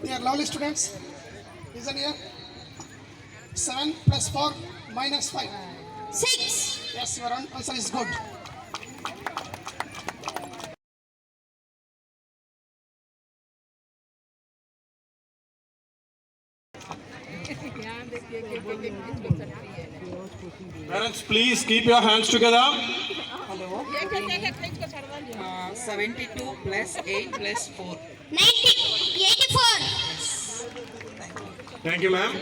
Dear lovely students, listen here. 7 plus 4 minus 5. 6. Yes, your answer is good. Parents, please keep your hands together. Hello. 72 plus 8 plus 4. 90. 84. Thank you, ma'am.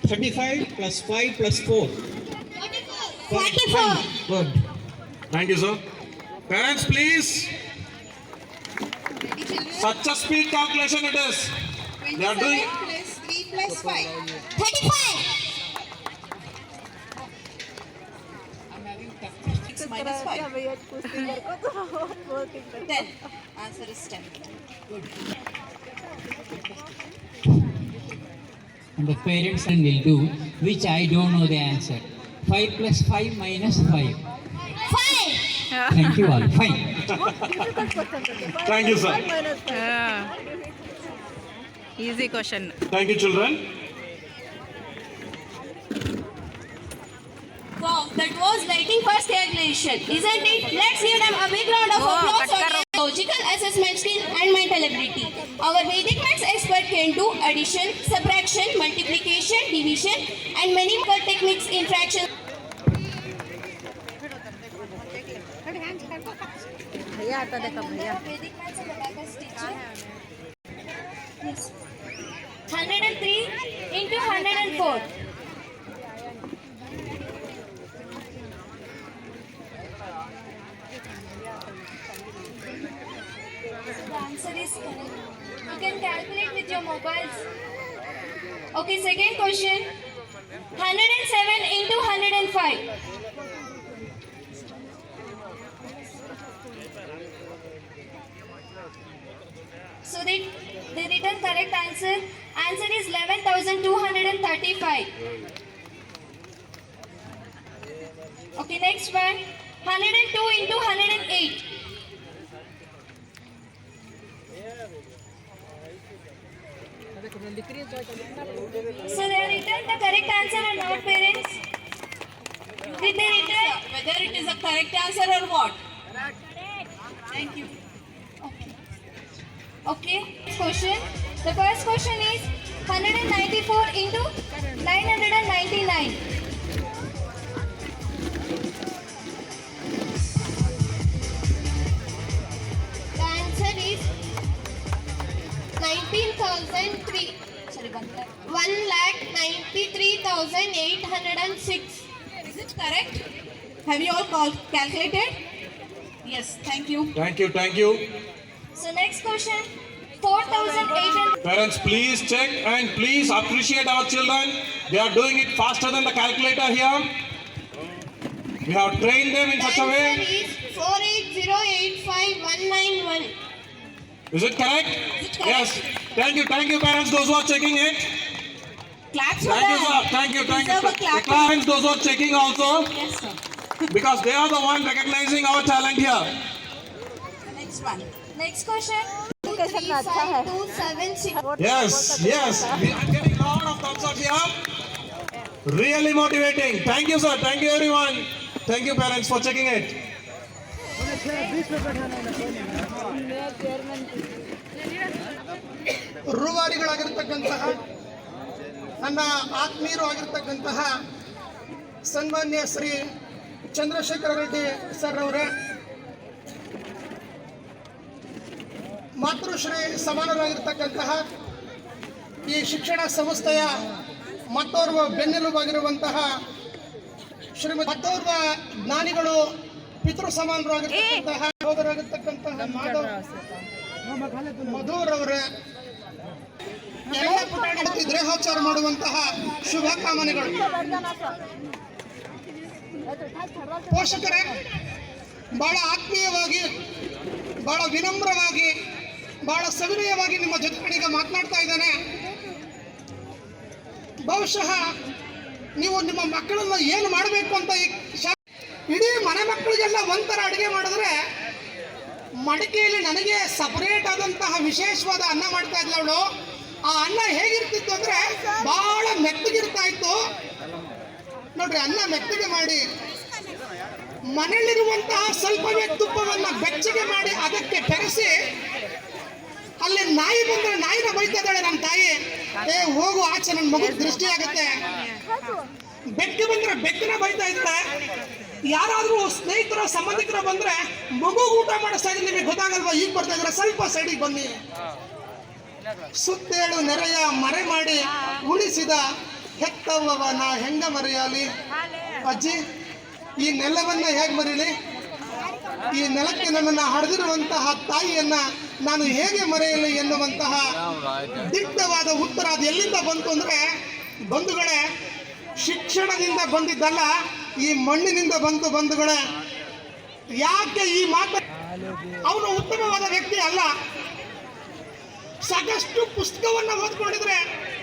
35 plus 5 plus 4. 44. Good. Thank you, sir. Parents, please. Such a speed calculation it is. They are doing. Plus 3 plus 5. 35. I'm having 6 minus 5. 10. Answer is 10. Good. And the parents will do, which I don't know the answer. 5 plus 5 minus 5. 5. Thank you all. Fine. Thank you, sir. Easy question. Thank you, children. Wow, that was lighting first calculation, isn't it? Let's give them a big round of applause for their logical assessment skill and mental ability. Our Vedic maths expert can do addition, subtraction, multiplication, division, and many more techniques in fraction. Vedic maths teacher. Yes. 103 into 104. The answer is correct. You can calculate with your mobiles. Okay, second question. 107 into 105. So they written correct answer. Answer is 11,235. Okay, next one. 102 into 108. So they have written the correct answer or not, parents? Did they written? Whether it is a correct answer or what? Thank you. Okay. Next question. The first question is 194 into 999. The answer is 19,003. Sorry, 1,93,806. Is it correct? Have you all calculated? Yes, thank you. Thank you. Thank you. So next question. 4,800. Parents, please check and please appreciate our children. They are doing it faster than the calculator here. We have trained them in such a Answer way. is 48085,191. Is it correct? Yes. Thank you, parents, those who are checking it. Claps for Thank you, them. sir. Thank you. Deserve a clap. Parents, those who are checking also, Yes, sir. because they are the one recognizing our talent here. Next one. Next question. 235,276. Yes. We are getting a lot of thumbs up here. Really motivating. Thank you, sir. Thank you, everyone. Thank you, parents, for checking it. ರೂವಾರಿಗಳಾಗಿರ್ತಕ್ಕಂತಹ ನನ್ನ ಆತ್ಮೀಯರು ಆಗಿರ್ತಕ್ಕಂತಹ ಸನ್ಮಾನ್ಯ Shri Chandrashekhara Reddy sir ಅವರೇ, ಮಾತೃಶ್ರೀ ಸಮಾನರಾಗಿರ್ತಕ್ಕಂತಹ ಈ ಶಿಕ್ಷಣ ಸಂಸ್ಥೆಯ ಮತ್ತೋರ್ವ ಬೆನ್ನೆಲುಬಾಗಿರುವಂತಹ ಮತ್ತೋರ್ವ ಜ್ಞಾನಿಗಳು, ಪಿತೃ ಸಮಾನರಾಗಿರ್ತಕ್ಕಂತಹ ಸಹೋದರಾಗಿರ್ತಕ್ಕಂತಹ ಮಧುರ್ ಅವರೇ, ಎಲ್ಲ ಪುಟಾಣಿ ದೇಹಾಚಾರ ಮಾಡುವಂತಹ ಶುಭಕಾಮನೆಗಳು. ಪೋಷಕರೇ, ಬಹಳ ಆತ್ಮೀಯವಾಗಿ, ಬಹಳ ವಿನಮ್ರವಾಗಿ, ಬಹಳ ಸವಿನಯವಾಗಿ ನಿಮ್ಮ ಜೊತೆಗೆ ಮಾತನಾಡ್ತಾ ಇದ್ದಾನೆ. ಬಹುಶಃ ನೀವು ನಿಮ್ಮ ಮಕ್ಕಳನ್ನ ಏನು ಮಾಡಬೇಕು ಅಂತ ಇಡೀ ಮನೆ ಮಕ್ಕಳಿಗೆಲ್ಲ ಒಂಥರ ಅಡುಗೆ ಮಾಡಿದ್ರೆ ಮಡಿಕೆಯಲ್ಲಿ ನನಗೆ ಸಪರೇಟ್ ಆದಂತಹ ವಿಶೇಷವಾದ ಅನ್ನ ಮಾಡ್ತಾ ಇದ್ಲು ಅವಳು. ಆ ಅನ್ನ ಹೇಗಿರ್ತಿತ್ತು ಅಂದ್ರೆ ಬಹಳ ಮೆತ್ತಗಿರ್ತಾ ಇತ್ತು ನೋಡ್ರಿ. ಅನ್ನ ಮೆತ್ತಗೆ ಮಾಡಿ ಮನೆಯಲ್ಲಿರುವಂತಹ ಸ್ವಲ್ಪವೇ ತುಪ್ಪವನ್ನ ಬೆಚ್ಚಗೆ ಮಾಡಿ ಅದಕ್ಕೆ ಬೆರೆಸಿ, ಅಲ್ಲಿ ನಾಯಿ ಬಂದ್ರೆ ನಾಯಿನ ಬೈತಾ ಇದ್ದಾಳೆ ನಮ್ಮ ತಾಯಿ, ಏ ಹೋಗು ಆಚೆ, ನನ್ನ ಮಗು ದೃಷ್ಟಿ ಆಗುತ್ತೆ. ಬೆಕ್ಕು ಬಂದ್ರೆ ಬೆಕ್ಕನ ಬೈತಾ ಇದ್ದಾಳೆ. ಯಾರಾದ್ರೂ ಸ್ನೇಹಿತರ ಸಂಬಂಧಿಕರು ಬಂದ್ರೆ ಮಗು ಊಟ ಮಾಡಿಸ್ತಾ ಇದ್ರೆ ನಿಮಗೆ ಗೊತ್ತಾಗಲ್ವಾ, ಈಗ ಬರ್ತಾ ಇದ್ರೆ ಸ್ವಲ್ಪ ಸೈಡಿಗೆ ಬನ್ನಿ. ಸುತ್ತೇಳು ನೆರೆಯ ಮರೆ ಮಾಡಿ ಉಳಿಸಿದ ಹೆತ್ತವ್ವನ ಹೆಂಗ ಮರೆಯಲಿ ಅಜ್ಜಿ, ಈ ನೆಲವನ್ನ ಹೇಗೆ ಮರೀಲಿ? ಈ ನೆಲಕ್ಕೆ ನನ್ನನ್ನು ಹಡೆದಿರುವಂತಹ ತಾಯಿಯನ್ನ ನಾನು ಹೇಗೆ ಮರೆಯಲಿ ಎನ್ನುವಂತಹ ದಿಟ್ಟವಾದ ಉತ್ತರ ಅದು ಎಲ್ಲಿಂದ ಬಂತು ಅಂದ್ರೆ, ಬಂಧುಗಳೇ, ಶಿಕ್ಷಣದಿಂದ ಬಂದಿದ್ದಲ್ಲ, ಈ ಮಣ್ಣಿನಿಂದ ಬಂತು ಬಂಧುಗಳೇ. ಯಾಕೆ ಈ ಮಾತು? ಅವನು ಉತ್ತಮವಾದ ವ್ಯಕ್ತಿ ಅಲ್ಲ. ಸಾಕಷ್ಟು ಪುಸ್ತಕವನ್ನ ಓದ್ಕೊಂಡಿದ್ರೆ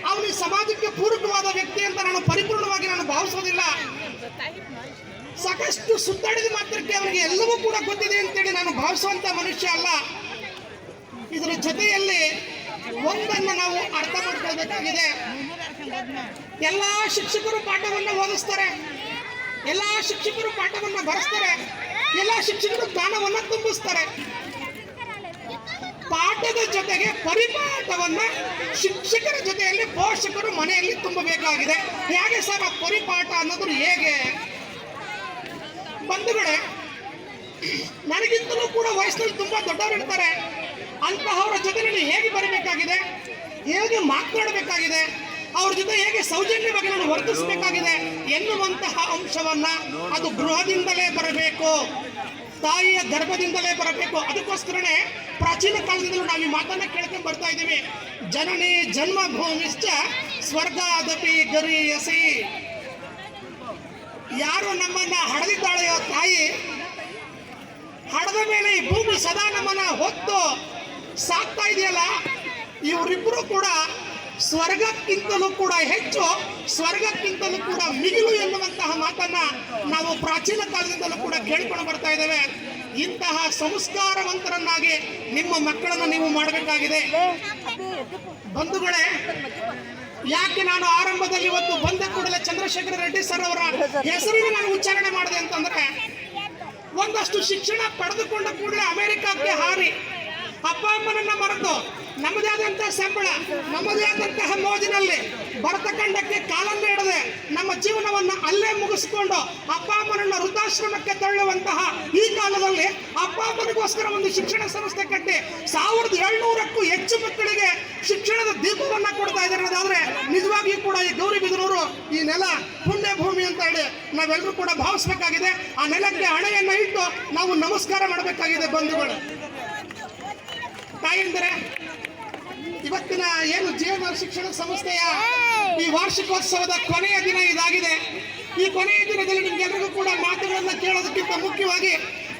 ಅವನು ಈ ಸಮಾಜಕ್ಕೆ ಪೂರಕವಾದ ವ್ಯಕ್ತಿ ಅಂತ ನಾನು ಪರಿಪೂರ್ಣವಾಗಿ ಭಾವಿಸೋದಿಲ್ಲ. ಸಾಕಷ್ಟು ಸುತ್ತಾಡಿದ ಮಾತ್ರಕ್ಕೆ ಅವನಿಗೆ ಎಲ್ಲವೂ ಕೂಡ ಗೊತ್ತಿದೆ ಅಂತೇಳಿ ನಾನು ಭಾವಿಸುವಂತ ಮನುಷ್ಯ ಅಲ್ಲ. ಇದರ ಜೊತೆಯಲ್ಲಿ ಒಂದನ್ನು ನಾವು ಅರ್ಥ ಮಾಡ್ಕೊಳ್ಬೇಕಾಗಿದೆ. ಎಲ್ಲಾ ಶಿಕ್ಷಕರು ಪಾಠವನ್ನು ಓದಿಸ್ತಾರೆ, ಎಲ್ಲಾ ಶಿಕ್ಷಕರು ಪಾಠವನ್ನು ಬರೆಸ್ತಾರೆ, ಎಲ್ಲಾ ಶಿಕ್ಷಕರು ಜ್ಞಾನವನ್ನು ತುಂಬಿಸ್ತಾರೆ. ಪಾಠದ ಜೊತೆಗೆ ಪರಿಪಾಠವನ್ನ ಶಿಕ್ಷಕರ ಜೊತೆಯಲ್ಲಿ ಪೋಷಕರು ಮನೆಯಲ್ಲಿ ತುಂಬಬೇಕಾಗಿದೆ. ಹೇಗೆ ಸರ್ ಆ ಪರಿಪಾಠ ಅನ್ನೋದು ಹೇಗೆ? ಬಂಧುಗಳೇ, ನನಗಿಂತಲೂ ಕೂಡ ವಯಸ್ಸಿನಲ್ಲಿ ತುಂಬಾ ದೊಡ್ಡವರು ಇರ್ತಾರೆ. ಅಂತಹವರ ಜೊತೆ ನಾನು ಹೇಗೆ ಬರಬೇಕಾಗಿದೆ, ಹೇಗೆ ಮಾತನಾಡಬೇಕಾಗಿದೆ, ಅವ್ರ ಜೊತೆ ಹೇಗೆ ಸೌಜನ್ಯವಾಗಿ ನಾನು ವರ್ತಿಸಬೇಕಾಗಿದೆ ಎನ್ನುವಂತಹ ಅಂಶವನ್ನ ಅದು ಗೃಹದಿಂದಲೇ ಬರಬೇಕು, ತಾಯಿಯ ಗರ್ಭದಿಂದಲೇ ಬರಬೇಕು. ಅದಕ್ಕೋಸ್ಕರನೇ ಪ್ರಾಚೀನ ಕಾಲದಿಂದಲೂ ನಾವು ಈ ಮಾತನ್ನ ಕೇಳ್ಕೊಂಡು ಬರ್ತಾ ಇದ್ದೀವಿ. ಜನನಿ ಜನ್ಮಭೂಮಿಶ್ಚ ಸ್ವರ್ಗಾದಪಿ ಗರೀಯಸಿ. ಯಾರು ನಮ್ಮನ್ನ ಹಡೆದಿದ್ದಾಳೆಯೋ ತಾಯಿ, ಹಡೆದ ಮೇಲೆ ಈ ಭೂಮಿ ಸದಾ ನಮ್ಮನ್ನ ಹೊತ್ತು ಸಾಕ್ತಾ ಇದೆಯಲ್ಲ, ಇವರಿಬ್ಬರು ಕೂಡ ಸ್ವರ್ಗಕ್ಕಿಂತಲೂ ಕೂಡ ಹೆಚ್ಚು, ಸ್ವರ್ಗಕ್ಕಿಂತಲೂ ಕೂಡ ಮಿಗಿಲು ಎನ್ನುವಂತಹ ಮಾತನ್ನ ನಾವು ಪ್ರಾಚೀನ ಕಾಲದಿಂದಲೂ ಕೂಡ ಕೇಳಿಕೊಂಡು ಬರ್ತಾ ಇದ್ದೇವೆ. ಇಂತಹ ಸಂಸ್ಕಾರವಂತರನ್ನಾಗಿ ನಿಮ್ಮ ಮಕ್ಕಳನ್ನು ನೀವು ಮಾಡಬೇಕಾಗಿದೆ. ಬಂಧುಗಳೇ, ಯಾಕೆ ನಾನು ಆರಂಭದಲ್ಲಿ ಇವತ್ತು ಬಂದ ಕೂಡಲೇ ಚಂದ್ರಶೇಖರ ರೆಡ್ಡಿ ಸರ್ ಅವರ ಹೆಸರಿನ ನಾನು ಉಚ್ಚಾರಣೆ ಮಾಡಿದೆ ಅಂತಂದ್ರೆ, ಒಂದಷ್ಟು ಶಿಕ್ಷಣ ಪಡೆದುಕೊಂಡ ಕೂಡಲೇ ಅಮೆರಿಕಕ್ಕೆ ಹಾರಿ ಅಪ್ಪ ಅಮ್ಮನನ್ನ ಮರೆತು ನಮ್ಮದೇ ಆದಂತಹ ಸಂಬಳ, ನಮ್ಮದೇ ಆದಂತಹ ಮೋಜಿನಲ್ಲಿ ಭರತಖಂಡಕ್ಕೆ ಕಾಲನ್ನು ಹಿಡದೆ ನಮ್ಮ ಜೀವನವನ್ನು ಅಲ್ಲೇ ಮುಗಿಸಿಕೊಂಡು ಅಪ್ಪ ಅಮ್ಮನನ್ನ ವೃದ್ಧಾಶ್ರಮಕ್ಕೆ ತಳ್ಳುವಂತಹ ಈ ಕಾಲದಲ್ಲಿ ಅಪ್ಪ ಅಮ್ಮನಿಗೋಸ್ಕರ ಒಂದು ಶಿಕ್ಷಣ ಸಂಸ್ಥೆ ಕಟ್ಟಿ 1700ಕ್ಕೂ ಹೆಚ್ಚು ಮಕ್ಕಳಿಗೆ ಶಿಕ್ಷಣದ ದೀಪವನ್ನ ಕೊಡ್ತಾ ಇದ್ದಾರೆ ಅನ್ನೋದಾದ್ರೆ ನಿಜವಾಗಿಯೂ ಕೂಡ ಈ ಗೌರಿಬಿದನೂರು ಈ ನೆಲ ಪುಣ್ಯ ಭೂಮಿ ಅಂತ ಹೇಳಿ ನಾವೆಲ್ಲರೂ ಕೂಡ ಭಾವಿಸಬೇಕಾಗಿದೆ. ಆ ನೆಲಕ್ಕೆ ಹಣೆಯನ್ನ ಇಟ್ಟು ನಾವು ನಮಸ್ಕಾರ ಮಾಡಬೇಕಾಗಿದೆ. ಬಂಧುಗಳು, ತಾಯಂದಿರೆ, ಇವತ್ತಿನ ಏನು ಜೀವನ ಶಿಕ್ಷಣ ಸಂಸ್ಥೆಯ ಈ ವಾರ್ಷಿಕೋತ್ಸವದ ಕೊನೆಯ ದಿನ ಇದಾಗಿದೆ. ಈ ಕೊನೆಯ ದಿನದಲ್ಲಿ ನಿಮ್ಗೆಲ್ಲರಿಗೂ ಕೂಡ ಮಾತುಗಳನ್ನ ಕೇಳೋದಕ್ಕಿಂತ ಮುಖ್ಯವಾಗಿ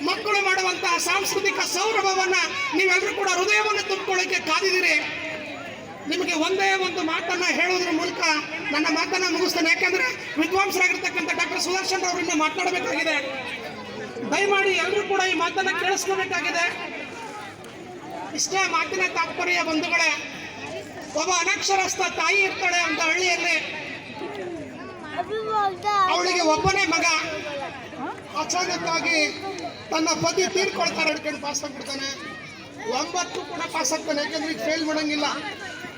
ಮಕ್ಕಳು ಮಾಡುವಂತಹ ಸಾಂಸ್ಕೃತಿಕ ಸೌರಭವನ್ನ ನೀವೆಲ್ಲರೂ ಕೂಡ ಹೃದಯವನ್ನು ತುಂಬಿಕೊಳ್ಳಿಕ್ಕೆ ಕಾದಿದ್ದೀರಿ. ನಿಮಗೆ ಒಂದೇ ಒಂದು ಮಾತನ್ನ ಹೇಳೋದ್ರ ಮೂಲಕ ನನ್ನ ಮಾತನ್ನ ಮುಗಿಸ್ತೇನೆ. ಯಾಕಂದ್ರೆ ವಿದ್ವಾಂಸರಾಗಿರ್ತಕ್ಕಂಥ ಡಾಕ್ಟರ್ ಸುದರ್ಶನ್ ಅವರಿಂದ ಮಾತನಾಡಬೇಕಾಗಿದೆ. ದಯಮಾಡಿ ಎಲ್ಲರೂ ಕೂಡ ಈ ಮಾತನ್ನ ಕೇಳಿಸ್ಕೋಬೇಕಾಗಿದೆ. ಇಷ್ಟೇ ಮಾತಿನ ತಾತ್ಪರ್ಯ. ಬಂಧುಗಳೇ, ಒಬ್ಬ ಅನಕ್ಷರಸ್ಥ ತಾಯಿ ಇರ್ತಾಳೆ ಅಂತ ಹಳ್ಳಿಯಲ್ಲಿ. ಅವಳಿಗೆ ಒಬ್ಬನೇ ಮಗ. ಅಚಾನಕ್ಕಾಗಿ ತನ್ನ ಪತಿ ತೀರ್ಕೊಳ್ತಾರೆ, ಹಿಡ್ಕೊಂಡು ಪಾಸ್ ಆಗ್ಬಿಡ್ತಾನೆ. 9 ಕೂಡ ಪಾಸ್ ಆಗ್ತಾನೆ, ಯಾಕಂದ್ರೆ ಈಗ ಫೇಲ್ ಮಾಡಂಗಿಲ್ಲ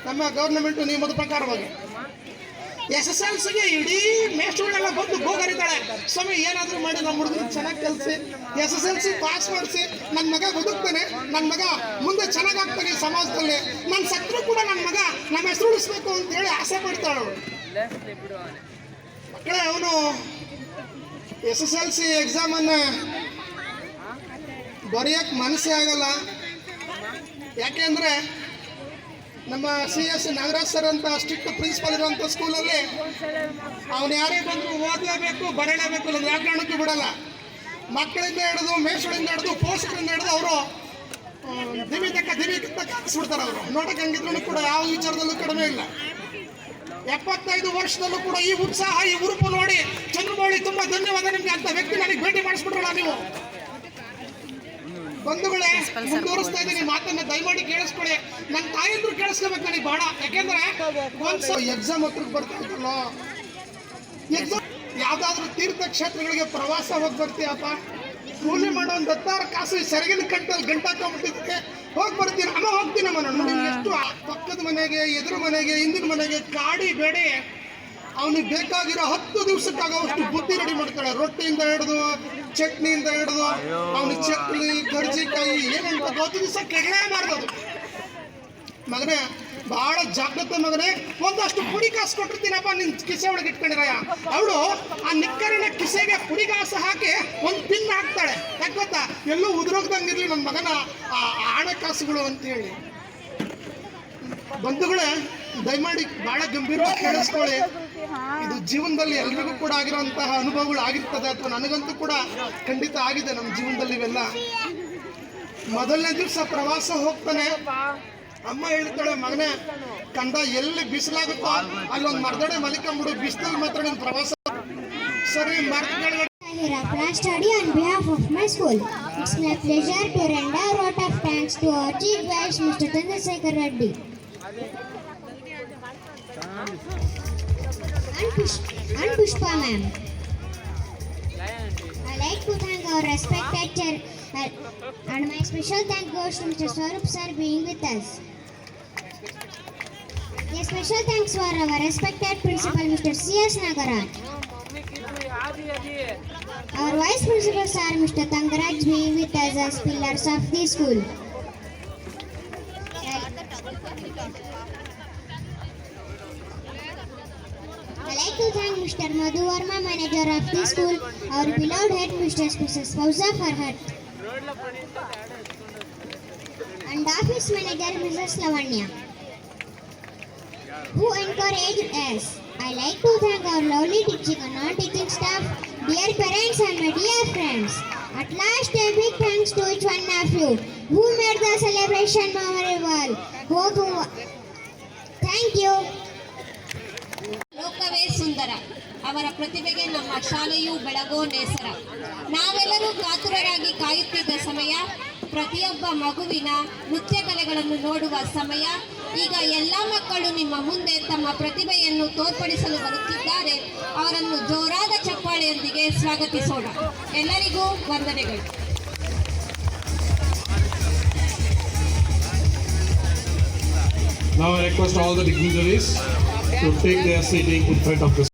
ನಮ್ಮ ಗೌರ್ಮೆಂಟ್ ನಿಯಮದ ಪ್ರಕಾರವಾಗಿ. SSLCಗೆ ಇಡೀ ಮೇಷ್ಟ್ರುಗಳೆಲ್ಲ ಬಂದು ಗೋಗರಿತಾಳೆ, ಸ್ವಾಮಿ ಏನಾದರೂ ಮಾಡಿ ನಮ್ಮ ಹುಡುಗರು ಚೆನ್ನಾಗಿ ಕಲಿಸಿ SSLC ಪಾಸ್ ಮಾಡಿಸಿ, ನನ್ನ ಮಗ ಬದುಕ್ತಾನೆ, ನನ್ನ ಮಗ ಮುಂದೆ ಚೆನ್ನಾಗಾಗ್ತಾನೆ ಸಮಾಜದಲ್ಲಿ, ನನ್ನ ಸತ್ರು ಕೂಡ ನನ್ನ ಮಗ ನಮ್ಮ ಹೆಸರು ಉಳಿಸ್ಬೇಕು ಅಂತ ಹೇಳಿ ಆಸೆ ಪಡ್ತಾಳೆ ಅವಳು. ಮಕ್ಕಳೇ, ಅವನು SSLC ಎಕ್ಸಾಮನ್ನು ಬರೆಯಕ್ಕೆ ಮನಸ್ಸೇ ಆಗಲ್ಲ. ಯಾಕೆಂದರೆ ನಮ್ಮ CS ನಾಗರಾಜ್ ಸರ್ ಅಂತ ಸ್ಟ್ರಿಕ್ಟ್ ಪ್ರಿನ್ಸಿಪಲ್ ಇರುವಂಥ ಸ್ಕೂಲಲ್ಲಿ ಅವನು ಯಾರೇ ಬಂದರೂ ಓದಲೇಬೇಕು, ಬರೆಯಲೇಬೇಕು, ಇಲ್ಲ ವ್ಯಾಕರಣಕ್ಕೂ ಬಿಡಲ್ಲ. ಮಕ್ಕಳಿಂದ ಹಿಡಿದು, ಮೇಷಗಳಿಂದ ಹಿಡಿದು, ಪೋಷಕರಿಂದ ಹಿಡಿದು ಅವರು ದಿವಿ ತಕ್ಕ ಹಾಕಿಸ್ಬಿಡ್ತಾರೆ. ಅವರು ನೋಡಕ್ಕೆ ಹಂಗಿದ್ರು ಕೂಡ ಯಾವ ವಿಚಾರದಲ್ಲೂ ಕಡಿಮೆ ಇಲ್ಲ. 75 ವರ್ಷದಲ್ಲೂ ಕೂಡ ಈ ಉತ್ಸಾಹ, ಈ ಉರುಪು ನೋಡಿ ಚಂದ್ರಮೌಳಿ ತುಂಬಾ ಧನ್ಯವಾದ ನಿಮ್ಗೆ ಅಂತ ವ್ಯಕ್ತಿ ನನಗೆ ಭೇಟಿ ಮಾಡಿಸ್ಬಿಟ್ರಲ್ಲ ನೀವು. ಬಂಧುಗಳೇ, ಮುಂದುವರಿಸ್ತಾ ಇದ್ದೀನಿ ಮಾತನ್ನ, ದಯಮಾಡಿ ಕೇಳಿಸ್ಕೊಳ್ಳಿ. ನನ್ನ ತಾಯಂದ್ರು ಕೇಳಿಸ್ಕೋಬೇಕು ನನಗೆ ಬಹಳ. ಯಾಕೆಂದ್ರೆ ಒಂದ್ಸಲ ಎಕ್ಸಾಮ್ ಹತ್ರಕ್ಕೆ ಬರ್ತಾ ಇದ್ದಲ್ಲ, ಎಕ್ಸಾಮ್ ಯಾವ್ದಾದ್ರು ತೀರ್ಥ ಕ್ಷೇತ್ರಗಳಿಗೆ ಪ್ರವಾಸ ಹೋಗಿ ಬರ್ತೀಯಪ್ಪ, ಕೂಲಿ ಮಾಡೋ ಒಂದು 10,000 ಕಾಸು ಈ ಸೆರಗಿನ ಕಟ್ಟಲ್ಲಿ ಗಂಟಾಕೊಂಡ್ಬಿಟ್ಟಿದ್ದಕ್ಕೆ ಹೋಗಿ ಬರ್ತೀನಿ ಅಮ್ಮ, ಹೋಗ್ತೀನಮ್ಮ ನಾನು. ನೋಡಿ ಎಷ್ಟು ಪಕ್ಕದ ಮನೆಗೆ, ಎದುರು ಮನೆಗೆ, ಹಿಂದಿನ ಮನೆಗೆ ಕಾಡಿ ಬೇಡಿ ಅವನಿಗೆ ಬೇಕಾಗಿರೋ 10 ದಿವಸಕ್ಕಾಗೋಷ್ಟು ಬುದ್ಧಿ ರೆಡಿ ಮಾಡ್ತಾಳೆ. ರೊಟ್ಟಿಯಿಂದ ಹಿಡಿದು, ಚಟ್ನಿಯಿಂದ ಹಿಡಿದು, ಅವನಿಗೆ ಚಕ್ಲಿ, ಕರ್ಜಿಕಾಯಿ ಏನಂತ ಗೊತ್ತು ದಿವಸ ಕೆಳಗೆ ಮಾಡ್ಬೋದು. ಮಗನೇ ಬಹಳ ಜಾಗ್ರತೆ ಮಗನೇ, ಒಂದಷ್ಟು ಪುಡಿ ಕಾಸು ಕೊಟ್ಟಿರ್ತೀನಪ್ಪ ನಿನ್ ಕಿಸೆ ಒಳಗೆ ಇಟ್ಕೊಂಡಿರಯ್ಯ. ಅವಳು ಆ ನಿಕ್ಕರಿನ ಕಿಸೆಗೆ ಪುಡಿ ಕಾಸು ಹಾಕಿ ಒಂದು ಪಿನ್ ಹಾಕ್ತಾಳೆ. ಯಾಕೆ ಗೊತ್ತಾ, ಎಲ್ಲೂ ಉದುರೋಗ್ದಂಗಿರ್ಲಿ ನನ್ನ ಮಗನ ಆ ಆಣೆ ಕಾಸುಗಳು ಅಂತ ಹೇಳಿ. ಬಂಧುಗಳೇ, ದಯಮಾಡಿ ಬಹಳ ಗಂಭೀರವಾಗಿ ಕೇಳಿಸ್ಕೊಳ್ಳಿ. ಇದು ಜೀವನದಲ್ಲಿ ಎಲ್ರಿಗೂ ಕೂಡ ಆಗಿರುವಂತಹ ಅನುಭವಗಳು ಆಗಿರ್ತದೆ, ಅಥವಾ ನನಗಂತೂ ಕೂಡ ಖಂಡಿತ ಆಗಿದೆ ನಮ್ಮ ಜೀವನದಲ್ಲಿ. ಇವೆಲ್ಲ ಮೊದಲನೇ ದಿವಸ ಪ್ರವಾಸ ಹೋಗ್ತಾನೆ, ಅಮ್ಮ ಹೇಳ್ತಾಳೆ, ಮಗನೇ ಕಂದ ಎಲ್ಲಿ ಬಿಸಿಲಾಗುತ್ತೋ ಅಲ್ಲೊಂದು ಮರದಡೆ ಮಲಿಕೊಂಬಿಡು, ಬಿಸಿಲಲ್ಲಿ ಮಾತ್ರ ನಿನ್ ಪ್ರವಾಸ. ಸರಿ, ಮರದಡೆ Here I study on behalf of my school. It's my pleasure to render a vote of thanks to our chief guest, Mr. Chandrasekhar Reddy. And Pushpa ma'am. I like to thank our respected chair and my special thank goes to Mr. Swarup sir being with us. A special thanks for our respected principal Mr. C.S. Nagaraj. Our vice principal sir Mr. Tangaraj being with us as pillars of the school. I like to thank Mr. Madhu Verma, manager of the school, our beloved head Mrs. Fauza Farhat, and office manager Mrs. Lavanya, who encouraged us. I like to thank our lovely teaching and non-teaching staff, dear parents and my dear friends. At last, a big thanks to each one of you who made the celebration memorable. Thank you. ಲೋಕವೇ ಸುಂದರ, ಅವರ ಪ್ರತಿಭೆಗೆ ನಮ್ಮ ಶಾಲೆಯು ಬೆಳಗೋ ನೇಸರ. ನಾವೆಲ್ಲರೂ ಕಾತುರರಾಗಿ ಕಾಯುತ್ತಿದ್ದ ಸಮಯ, ಪ್ರತಿಯೊಬ್ಬ ಮಗುವಿನ ನೃತ್ಯ ಕಲೆಗಳನ್ನು ನೋಡುವ ಸಮಯ. ಈಗ ಎಲ್ಲ ಮಕ್ಕಳು ನಿಮ್ಮ ಮುಂದೆ ತಮ್ಮ ಪ್ರತಿಭೆಯನ್ನು ತೋರ್ಪಡಿಸಲು ಬರುತ್ತಿದ್ದಾರೆ. ಅವರನ್ನು ಜೋರಾದ ಚಪ್ಪಾಳೆಯೊಂದಿಗೆ ಸ್ವಾಗತಿಸೋಣ. ಎಲ್ಲರಿಗೂ ವಂದನೆಗಳು. Now I request all the dignitaries to take their seating in front of the